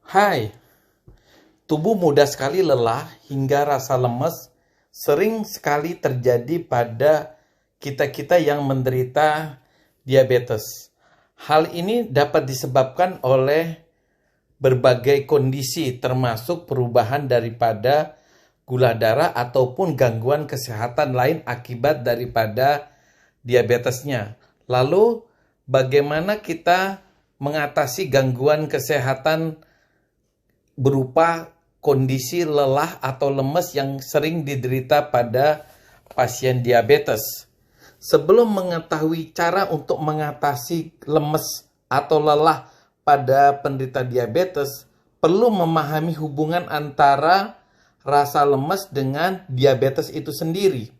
Hai, tubuh mudah sekali lelah hingga rasa lemes sering sekali terjadi pada kita-kita yang menderita diabetes. Hal ini dapat disebabkan oleh berbagai kondisi termasuk perubahan daripada gula darah ataupun gangguan kesehatan lain akibat daripada diabetesnya. Lalu bagaimana kita mengatasi gangguan kesehatan berupa kondisi lelah atau lemes yang sering diderita pada pasien diabetes? Sebelum mengetahui cara untuk mengatasi lemes atau lelah pada penderita diabetes, perlu memahami hubungan antara rasa lemes dengan diabetes itu sendiri.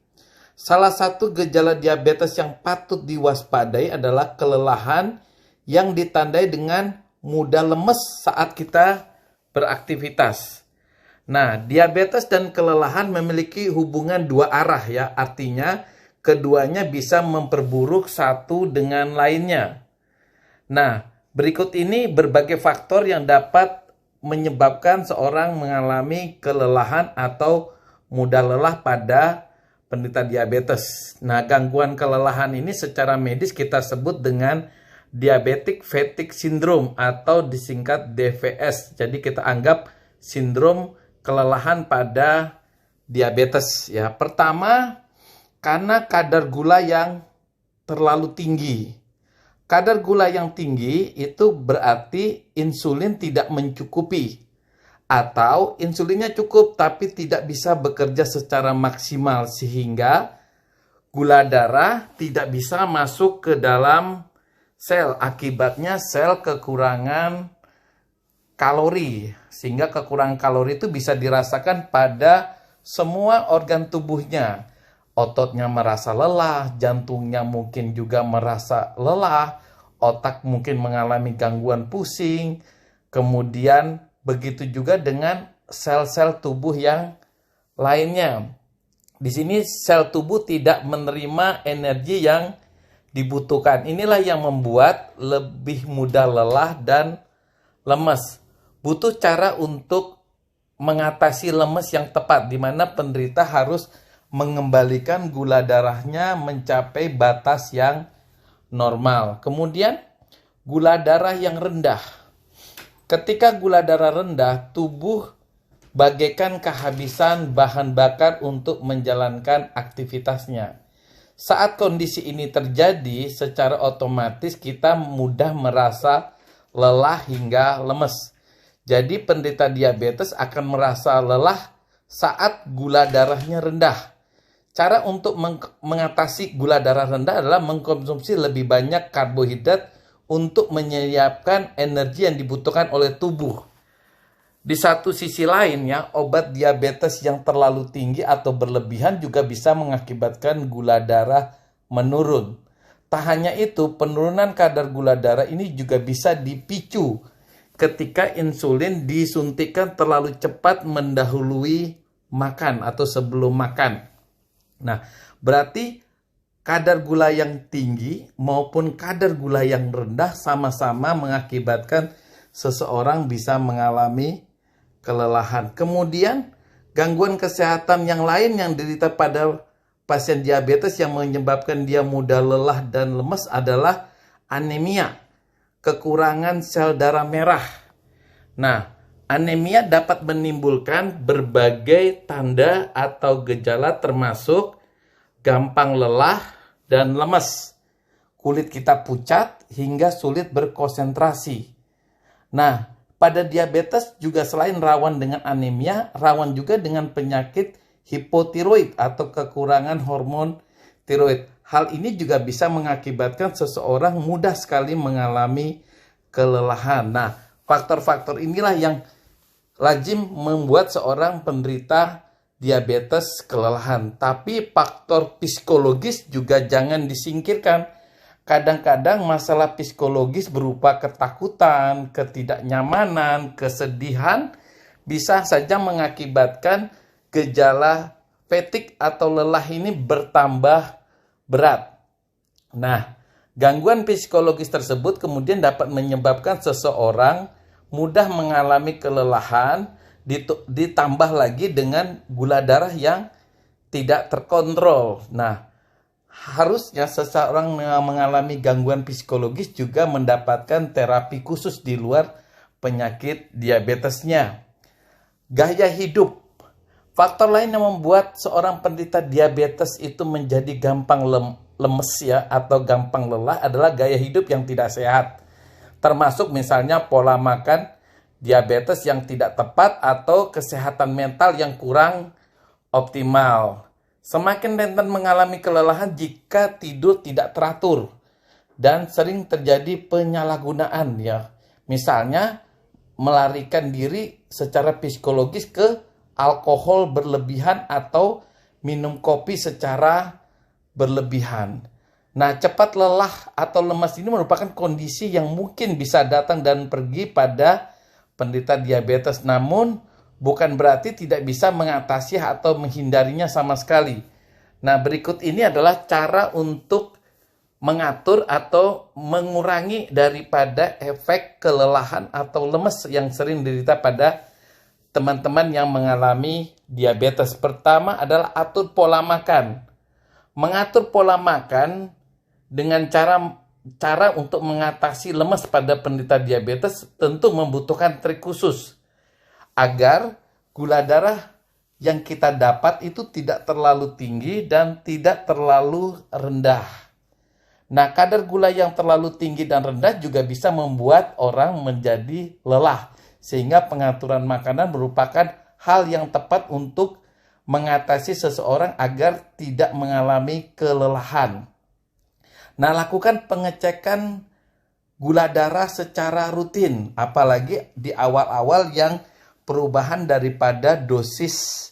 Salah satu gejala diabetes yang patut diwaspadai adalah kelelahan yang ditandai dengan mudah lemes saat kita beraktivitas. Nah, diabetes dan kelelahan memiliki hubungan dua arah ya, artinya keduanya bisa memperburuk satu dengan lainnya. Nah, berikut ini berbagai faktor yang dapat menyebabkan seorang mengalami kelelahan atau mudah lelah pada penderita diabetes. Nah, gangguan kelelahan ini secara medis kita sebut dengan diabetic fatigue syndrome atau disingkat DFS. Jadi kita anggap sindrom kelelahan pada diabetes ya. Pertama, karena kadar gula yang terlalu tinggi. Kadar gula yang tinggi itu berarti insulin tidak mencukupi, atau insulinnya cukup tapi tidak bisa bekerja secara maksimal sehingga gula darah tidak bisa masuk ke dalam sel. Akibatnya sel kekurangan kalori, sehingga kekurangan kalori itu bisa dirasakan pada semua organ tubuhnya. Ototnya merasa lelah, jantungnya mungkin juga merasa lelah, otak mungkin mengalami gangguan pusing, kemudian begitu juga dengan sel-sel tubuh yang lainnya. Di sini sel tubuh tidak menerima energi yang dibutuhkan. Inilah yang membuat lebih mudah lelah dan lemes. Butuh cara untuk mengatasi lemes yang tepat, di mana penderita harus mengembalikan gula darahnya mencapai batas yang normal. Kemudian gula darah yang rendah. Ketika gula darah rendah, tubuh bagaikan kehabisan bahan bakar untuk menjalankan aktivitasnya. Saat kondisi ini terjadi, secara otomatis kita mudah merasa lelah hingga lemes. Jadi penderita diabetes akan merasa lelah saat gula darahnya rendah. Cara untuk mengatasi gula darah rendah adalah mengkonsumsi lebih banyak karbohidrat untuk menyiapkan energi yang dibutuhkan oleh tubuh. Di satu sisi lain ya, obat diabetes yang terlalu tinggi atau berlebihan juga bisa mengakibatkan gula darah menurun. Tak hanya itu, penurunan kadar gula darah ini juga bisa dipicu ketika insulin disuntikkan terlalu cepat mendahului makan atau sebelum makan. Nah, berarti kadar gula yang tinggi maupun kadar gula yang rendah sama-sama mengakibatkan seseorang bisa mengalami kelelahan. Kemudian, gangguan kesehatan yang lain yang diderita pada pasien diabetes yang menyebabkan dia mudah lelah dan lemes adalah anemia, kekurangan sel darah merah. Nah, anemia dapat menimbulkan berbagai tanda atau gejala termasuk gampang lelah dan lemes, kulit kita pucat hingga sulit berkonsentrasi. Nah, pada diabetes juga selain rawan dengan anemia, rawan juga dengan penyakit hipotiroid atau kekurangan hormon tiroid. Hal ini juga bisa mengakibatkan seseorang mudah sekali mengalami kelelahan. Nah, faktor-faktor inilah yang lazim membuat seorang penderita diabetes kelelahan. Tapi faktor psikologis juga jangan disingkirkan. Kadang-kadang masalah psikologis berupa ketakutan, ketidaknyamanan, kesedihan bisa saja mengakibatkan gejala fatigue atau lelah ini bertambah berat. Nah, gangguan psikologis tersebut kemudian dapat menyebabkan seseorang mudah mengalami kelelahan, ditambah lagi dengan gula darah yang tidak terkontrol. Nah, harusnya seseorang yang mengalami gangguan psikologis juga mendapatkan terapi khusus di luar penyakit diabetesnya. Gaya hidup. Faktor lain yang membuat seorang penderita diabetes itu menjadi gampang lemes ya atau gampang lelah adalah gaya hidup yang tidak sehat. Termasuk misalnya pola makan diabetes yang tidak tepat atau kesehatan mental yang kurang optimal. Semakin rentan mengalami kelelahan jika tidur tidak teratur dan sering terjadi penyalahgunaan ya. Misalnya melarikan diri secara psikologis ke alkohol berlebihan atau minum kopi secara berlebihan. Nah, cepat lelah atau lemas ini merupakan kondisi yang mungkin bisa datang dan pergi pada penderita diabetes, namun bukan berarti tidak bisa mengatasi atau menghindarinya sama sekali. Nah, berikut ini adalah cara untuk mengatur atau mengurangi daripada efek kelelahan atau lemes yang sering diderita pada teman-teman yang mengalami diabetes. Pertama adalah atur pola makan. Mengatur pola makan dengan cara untuk mengatasi lemes pada penderita diabetes tentu membutuhkan trik khusus agar gula darah yang kita dapat itu tidak terlalu tinggi dan tidak terlalu rendah. Nah, kadar gula yang terlalu tinggi dan rendah juga bisa membuat orang menjadi lelah, sehingga pengaturan makanan merupakan hal yang tepat untuk mengatasi seseorang agar tidak mengalami kelelahan. Nah, lakukan pengecekan gula darah secara rutin, apalagi di awal-awal yang perubahan daripada dosis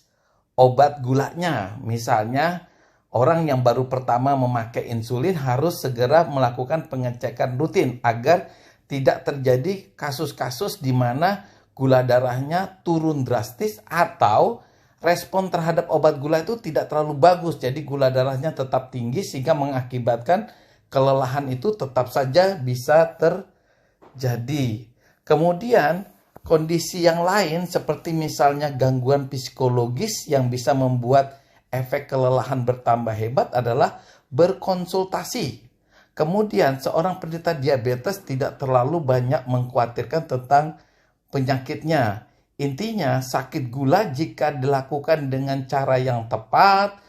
obat gulanya. Misalnya, orang yang baru pertama memakai insulin harus segera melakukan pengecekan rutin agar tidak terjadi kasus-kasus di mana gula darahnya turun drastis atau respon terhadap obat gula itu tidak terlalu bagus. Jadi gula darahnya tetap tinggi sehingga mengakibatkan kelelahan itu tetap saja bisa terjadi. Kemudian kondisi yang lain seperti misalnya gangguan psikologis yang bisa membuat efek kelelahan bertambah hebat adalah berkonsultasi. Kemudian seorang penderita diabetes tidak terlalu banyak mengkhawatirkan tentang penyakitnya. Intinya sakit gula jika dilakukan dengan cara yang tepat,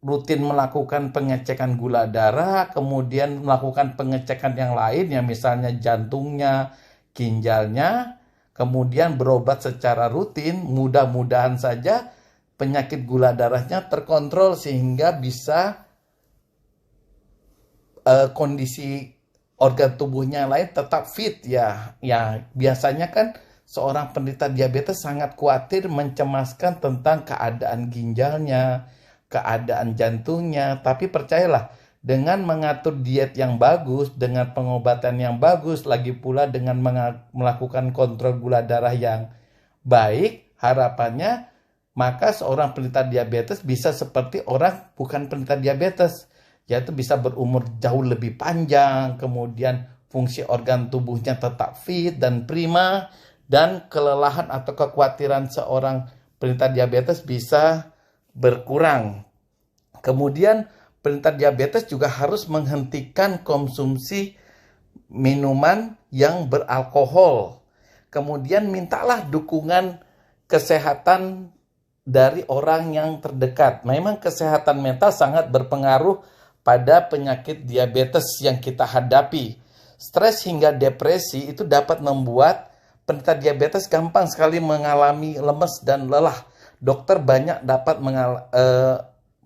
rutin melakukan pengecekan gula darah, kemudian melakukan pengecekan yang lain ya misalnya jantungnya, ginjalnya, kemudian berobat secara rutin, mudah-mudahan saja penyakit gula darahnya terkontrol sehingga bisa kondisi organ tubuhnya lain tetap fit ya. Ya, biasanya kan seorang penderita diabetes sangat khawatir mencemaskan tentang keadaan ginjalnya, keadaan jantungnya, tapi percayalah dengan mengatur diet yang bagus, dengan pengobatan yang bagus, lagi pula dengan melakukan kontrol gula darah yang baik, harapannya maka seorang penderita diabetes bisa seperti orang bukan penderita diabetes, yaitu bisa berumur jauh lebih panjang, kemudian fungsi organ tubuhnya tetap fit dan prima, dan kelelahan atau kekhawatiran seorang penderita diabetes bisa berkurang. Kemudian penderita diabetes juga harus menghentikan konsumsi minuman yang beralkohol. Kemudian mintalah dukungan kesehatan dari orang yang terdekat. Memang kesehatan mental sangat berpengaruh pada penyakit diabetes yang kita hadapi. Stres hingga depresi itu dapat membuat penderita diabetes gampang sekali mengalami lemes dan lelah. Dokter banyak dapat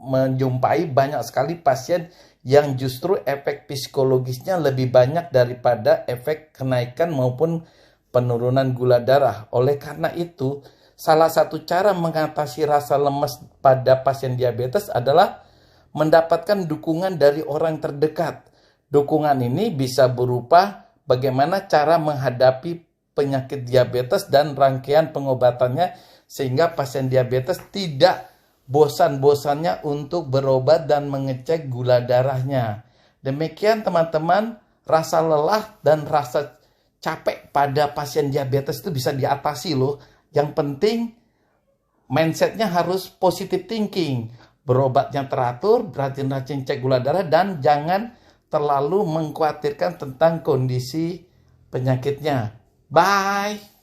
menjumpai banyak sekali pasien yang justru efek psikologisnya lebih banyak daripada efek kenaikan maupun penurunan gula darah. Oleh karena itu, salah satu cara mengatasi rasa lemes pada pasien diabetes adalah mendapatkan dukungan dari orang terdekat. Dukungan ini bisa berupa bagaimana cara menghadapi penyakit diabetes dan rangkaian pengobatannya sehingga pasien diabetes tidak bosan-bosannya untuk berobat dan mengecek gula darahnya. Demikian teman-teman, rasa lelah dan rasa capek pada pasien diabetes itu bisa diatasi loh. Yang penting mindsetnya harus positive thinking. Berobatnya teratur, rajin-rajin cek gula darah, dan jangan terlalu mengkhawatirkan tentang kondisi penyakitnya. Bye!